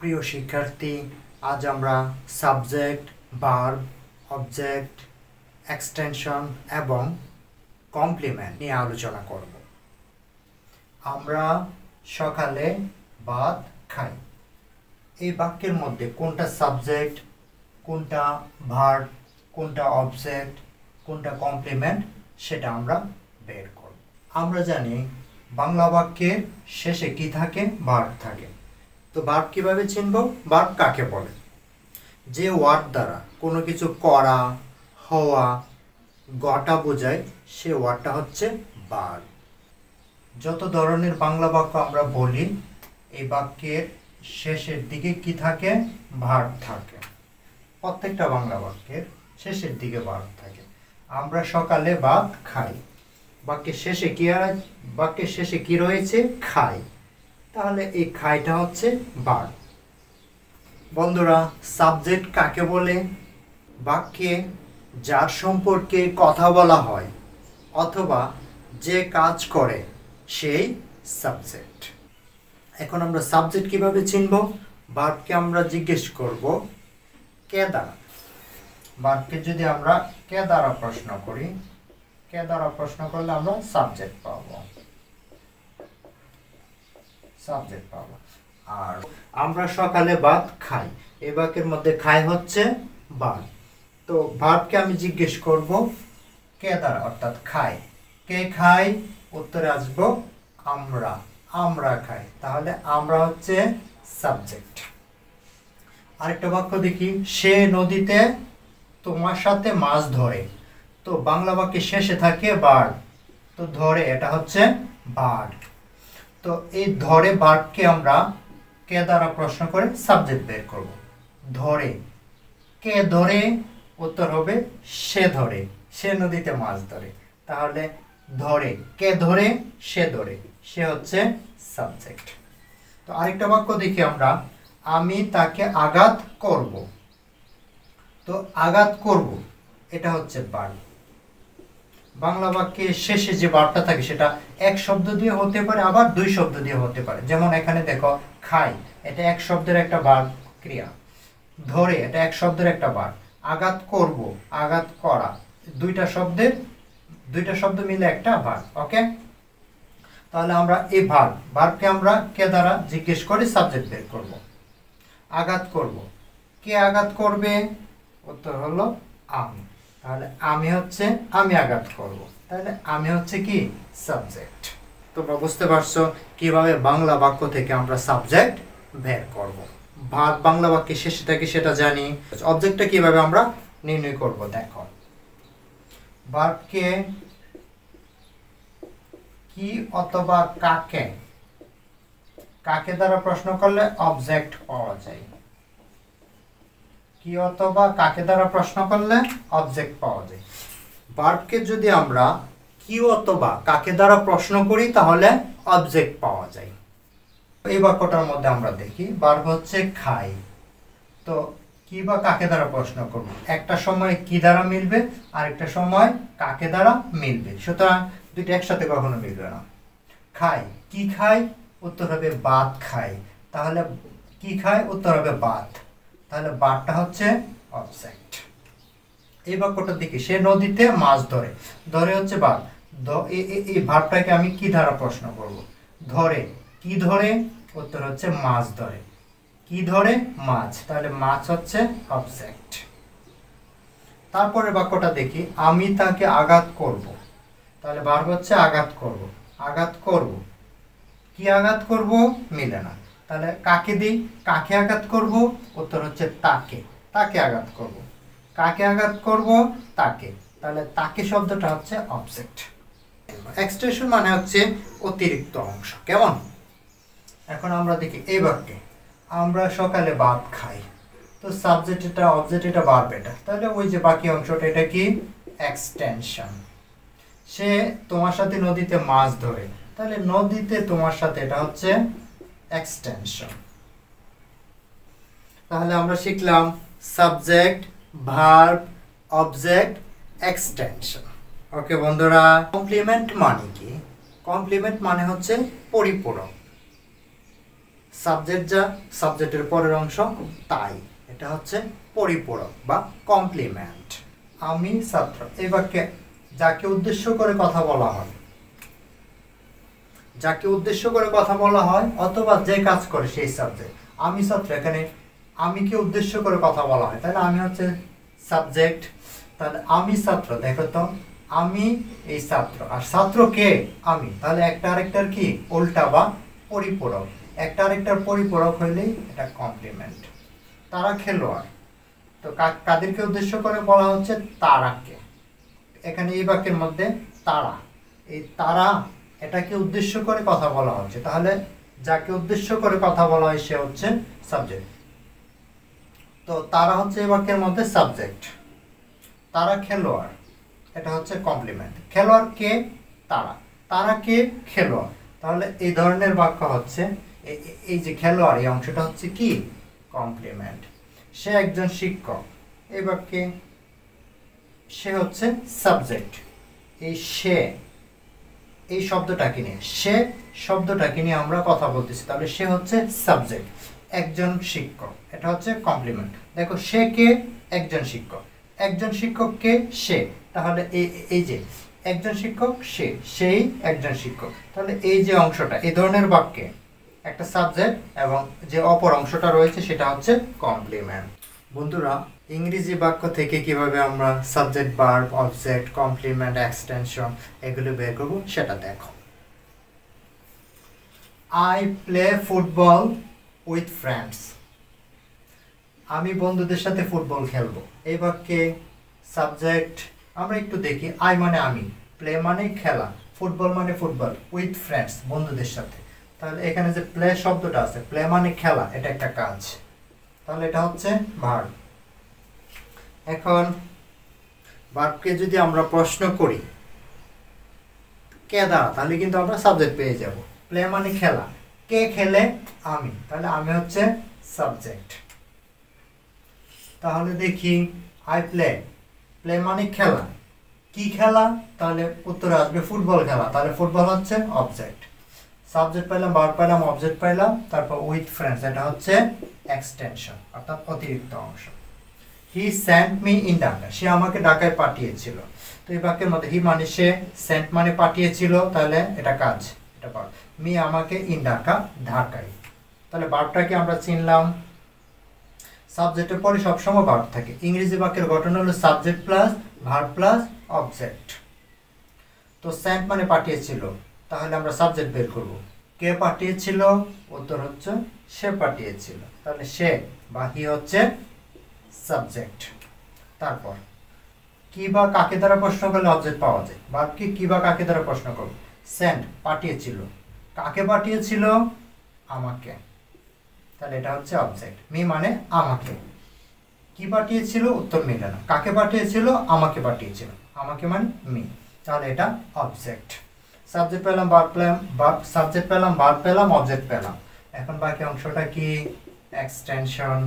প্রিয় শিক্ষার্থী, আজ আমরা সাবজেক্ট, ভার্ব, অবজেক্ট, এক্সটেনশন এবং কমপ্লিমেন্ট নিয়ে আলোচনা করব। আমরা সকালে ভাত খাই। এই বাক্যের মধ্যে কোনটা সাবজেক্ট, কোনটা ভার্ব, কোনটা অবজেক্ট, কোনটা কমপ্লিমেন্ট সেটা আমরা বের করব। আমরা জানি বাংলা বাক্যের শেষে কি থাকে? ভার্ব থাকে। তো ভার্ব কিভাবে চিনব? ভার্ব কাকে বলে? যে ওয়ার্ড দ্বারা কোনো কিছু করা, হওয়া, গটা বোঝায় সে ওয়ার্ডটা হচ্ছে ভার্ব। যত ধরনের বাংলা বাক্য আমরা বলি, এই বাক্যের শেষের দিকে কি থাকে? ভার্ব থাকে। প্রত্যেকটা বাংলা বাক্যের শেষের দিকে ভার্ব থাকে। আমরা সকালে ভাত খাই, বাক্যের শেষে কি রয়েছে? খাই। তাহলে এই খাইটা হচ্ছে ভার্ব। বন্ধুরা, সাবজেক্ট কাকে বলে? বাক্যে যার সম্পর্কে কথা বলা হয় অথবা যে কাজ করে সেই সাবজেক্ট। এখন আমরা সাবজেক্ট কিভাবে চিনব? ভার্বকে আমরা জিজ্ঞেস করব কে দ্বারা। ভার্বকে যদি আমরা কে দ্বারা প্রশ্ন করি, কে দ্বারা প্রশ্ন করলে আমরা সাবজেক্ট পাবো। আর আমরা সকালে ভাত খাই, এই বাক্যের মধ্যে খাই হচ্ছে ভার্ব। তো ভার্বকে আমি জিজ্ঞেস করব কে দ্বারা, অর্থাৎ খাই। কে খাই? উত্তরে আসবো আমরা। আমরা খাই। তাহলে আমরা হচ্ছে সাবজেক্ট। আরেকটা বাক্য দেখি, সে নদীতে তোমার সাথে মাছ ধরে। তো বাংলা বাক্যের শেষে থাকে ভার্ব। তো ধরে, এটা হচ্ছে ভার্ব। তো এই ধরে ভার্বকে আমরা কে দ্বারা প্রশ্ন করে সাবজেক্ট বের করব। ধরে, কে ধরে? উত্তর হবে সে ধরে। সে নদীতে মাছ ধরে। তাহলে ধরে, কে ধরে? সে ধরে। সে হচ্ছে সাবজেক্ট। তো আরেকটা বাক্য দেখি আমরা, আমি তাকে আঘাত করব। তো আঘাত করব, এটা হচ্ছে ভার্ব। বাংলা বাক্যের শেষে যে ভার্বটা থাকে সেটা এক শব্দ দিয়ে হতে পারে, আবার দুই শব্দ দিয়ে হতে পারে। যেমন এখানে দেখো, খাই, এটা এক শব্দের একটা ভার্ব ক্রিয়া। ধরে, এটা এক শব্দের একটা ভার্ব। আঘাত করব, আঘাত করা, দুইটা শব্দ মিলে একটা ভার্ব। ওকে, তাহলে আমরা এই ভার্বকে আমরা কে দ্বারা জিজ্ঞেস করে সাবজেক্ট বের করব। আঘাত করব, কে আঘাত করবে? উত্তর হলো আমি। তাহলে আমি আঘাত করব। তাহলে আমি হচ্ছে কি? সাবজেক্ট। তোমরা বুঝতে পারছো কিভাবে বাংলা বাক্য থেকে আমরা সাবজেক্ট বের করব। ভার্ব বাংলা বাক্যের শেষে থাকে সেটা জানি। অবজেক্টটা কিভাবে আমরা নির্ণয় করব দেখো। ভার্বকে কি অথবা কাকে দ্বারা প্রশ্ন করলে অবজেক্ট পাওয়া যায়। কি অথবা কাকে দ্বারা প্রশ্ন করলে অবজেক্ট পাওয়া যায়। ভার্বকে যদি আমরা কি অথবা কাকে দ্বারা প্রশ্ন করি তাহলে অবজেক্ট পাওয়া যায়। এই বাক্যটার মধ্যে আমরা দেখি ভার্ব হচ্ছে খাই। তো কি বা কাকে দ্বারা প্রশ্ন করব? একটা সময় কি দ্বারা মিলবে, আরেকটা সময় কাকে দ্বারা মিলবে। সুতরাং দুইটা একসাথে কখনো মিলবে না। খাই, কি খাই? উত্তর হবে ভাত খাই। তাহলে কি খাই? উত্তর হবে ভাত। তাহলে ভাতটা হচ্ছে অবজেক্ট। এই বাক্যটা দেখি, সে নদীতে মাছ ধরে। ধরে হচ্ছে ভার্ব। এই ভার্বটাকে আমি কি দ্বারা প্রশ্ন করব? ধরে, কি ধরে? উত্তর হচ্ছে মাছ ধরে। কি ধরে? মাছ। তাহলে মাছ হচ্ছে অবজেক্ট। তারপরে বাক্যটা দেখি, আমি তাকে আঘাত করব। তাহলে ভার্ব হচ্ছে আঘাত করব। আঘাত করব, কি আঘাত করব? মিলে না। তাহলে কাকে দিই? কাকে আঘাত করব? উত্তর হচ্ছে তাকে। তাকে আঘাত করব। কাকে আঘাত করব? তাকে। তাহলে তাকে শব্দটা হচ্ছে অবজেক্ট। এক্সটেনশন মানে হচ্ছে অতিরিক্ত অংশ। কেমন? এখন আমরা দেখি এই বাক্যে, আমরা সকালে ভাত খাই। তো সাবজেক্ট এটা, অবজেক্ট এটা, ভার্ব এটা। তাহলে ওই যে বাকি অংশটা, এটা কি? এক্সটেনশন। সে তোমার সাথে নদীতে মাছ ধরে। তাহলে নদীতে তোমার সাথে, এটা হচ্ছে এক্সটেনশন। তাহলে আমরা শিখলাম সাবজেক্ট, ভার্ব, অবজেক্ট, এক্সটেনশন। ওকে বন্ধুরা, কমপ্লিমেন্ট মানে কি? কমপ্লিমেন্ট মানে হচ্ছে পরিপূরক। সাবজেক্ট যা, সাবজেক্টের পরের অংশ তাই, এটা হচ্ছে পরিপূরক বা কমপ্লিমেন্ট। আমি ছাত্র, এই বাক্যে যাকে উদ্দেশ্য করে কথা বলা হয়, যাকে উদ্দেশ্য করে কথা বলা হয় অথবা যে কাজ করে সেই সাবজেক্ট। আমি ছাত্র, এখানে আমিকে উদ্দেশ্য করে কথা বলা হয়, তাহলে আমি হচ্ছে সাবজেক্ট। তাহলে আমি ছাত্র, দেখো তো আমি এই ছাত্র, আর ছাত্র কে? আমি। তাহলে একটা আরেকটার কি উল্টা বা পরিপূরক, একটা আরেকটার পরিপূরক হইলেই এটা কমপ্লিমেন্ট। তারা খেলোয়াড়, তো কাদেরকে উদ্দেশ্য করে বলা হচ্ছে? তারাকে। এখানে এই বাক্যের মধ্যে তারা, এই তারা এটাকে উদ্দেশ্য করে কথা বলা হচ্ছে, তাহলে যাকে উদ্দেশ্য করে কথা বলা হয় সে হচ্ছে সাবজেক্ট। তো তারা হচ্ছে এই বাক্যের মধ্যে সাবজেক্ট। তারা খেলোয়াড়, এটা হচ্ছে কমপ্লিমেন্ট। খেলোয়াড় কে? তারা। তারা কে? খেলোয়াড়। তাহলে এই ধরনের বাক্য হচ্ছে এই যে খেলোয়াড়, এই অংশটা হচ্ছে কি? কমপ্লিমেন্ট। সে একজন শিক্ষক, এই বাক্যে সে হচ্ছে সাবজেক্ট। এই সে, এই শব্দটাকে নিয়ে, সে শব্দটাকে নিয়ে আমরা কথা বলতেছি, তাহলে সে হচ্ছে সাবজেক্ট। একজন শিক্ষক, এটা হচ্ছে কমপ্লিমেন্ট। দেখো সে কে? একজন শিক্ষক। একজন শিক্ষক কে? সে। তাহলে এই যে একজন শিক্ষক সে, সেই একজন শিক্ষক, তাহলে এই যে অংশটা, এই ধরনের বাক্যে একটা সাবজেক্ট এবং যে অপর অংশটা রয়েছে সেটা হচ্ছে কমপ্লিমেন্ট। বন্ধুরা, ইংরেজি বাক্য থেকে কিভাবে আমরা subject, verb, object, complement, extension এগুলো বের করব সেটা দেখো। I play football with friends, আমি বন্ধুদের সাথে ফুটবল খেলবো। এই বাক্যে সাবজেক্ট আমরা একটু দেখি। আই মানে আমি, প্লে মানে খেলা, ফুটবল মানে ফুটবল, উইথ ফ্রেন্ডস বন্ধুদের সাথে। তাহলে এখানে যে প্লে শব্দটা আছে, প্লে মানে খেলা, এটা একটা কাজ, তাহলে এটা হচ্ছে ভার্ব। এখন ভার্বকে যদি আমরা প্রশ্ন করি কে দ্বারা, তাহলে কিন্তু আমরা সাবজেক্ট পেয়ে যাব। প্লে মানে খেলা, কে খেলে? আমি, তাহলে আমি হচ্ছে সাবজেক্ট। তাহলে দেখি আই প্লে, প্লে মানে খেলা, কি খেলা? তাহলে উত্তরে আসবে ফুটবল খেলা, তাহলে ফুটবল হচ্ছে অবজেক্ট। সাবজেক্ট পাইলাম, ভার্ব পাইলাম, অবজেক্ট পাইলাম, তারপর উইথ ফ্রেন্ডস, এটা হচ্ছে এক্সটেনশন অর্থাৎ অতিরিক্ত অংশ। He sent me in Dhaka, সে আমাকে ঢাকায় পাঠিয়েছিল। তো এই বাক্যের মধ্যে হি মানে সে, সেন্ট মানে পাঠিয়েছিল, তাহলে এটা কাজ, এটা ভার্ব। মি আমাকে, ইন ঢাকা ঢাকায়, তাহলে ভার্বটাকে আমরা চিনলাম। সাবজেক্টের পরে সবসময় ভার্ব থাকে। ইংরেজি বাক্যের গঠন হলো subject plus verb plus object. তো সেন্ট মানে পাঠিয়েছিল, তাহলে আমরা সাবজেক্ট বের করব। কে পাঠিয়েছিল? উত্তর হচ্ছে সে পাঠিয়েছিল, তাহলে সে বা হি হচ্ছে সাবজেক্ট। তারপর কি বা কাকে দ্বারা প্রশ্ন করলে অবজেক্ট পাওয়া যায়। ভার্বকে কি বা কাকে দ্বারা প্রশ্ন করব? সেন্ট পাঠিয়েছিল, কাকে পাঠিয়েছিল? আমাকে, তাহলে এটা হচ্ছে অবজেক্ট। মি মানে আমাকে, কি পাঠিয়েছিল? উত্তর মিলে না। কাকে পাঠিয়েছিল? আমাকে পাঠিয়েছিল, আমাকে মানে মি, তাহলে এটা অবজেক্ট। সাবজেক্ট পেলাম, ভার্ব পেলাম, সাবজেক্ট পেলাম, ভার্ব পেলাম, অবজেক্ট পেলাম। এখন বাকি অংশটা কি? এক্সটেনশন।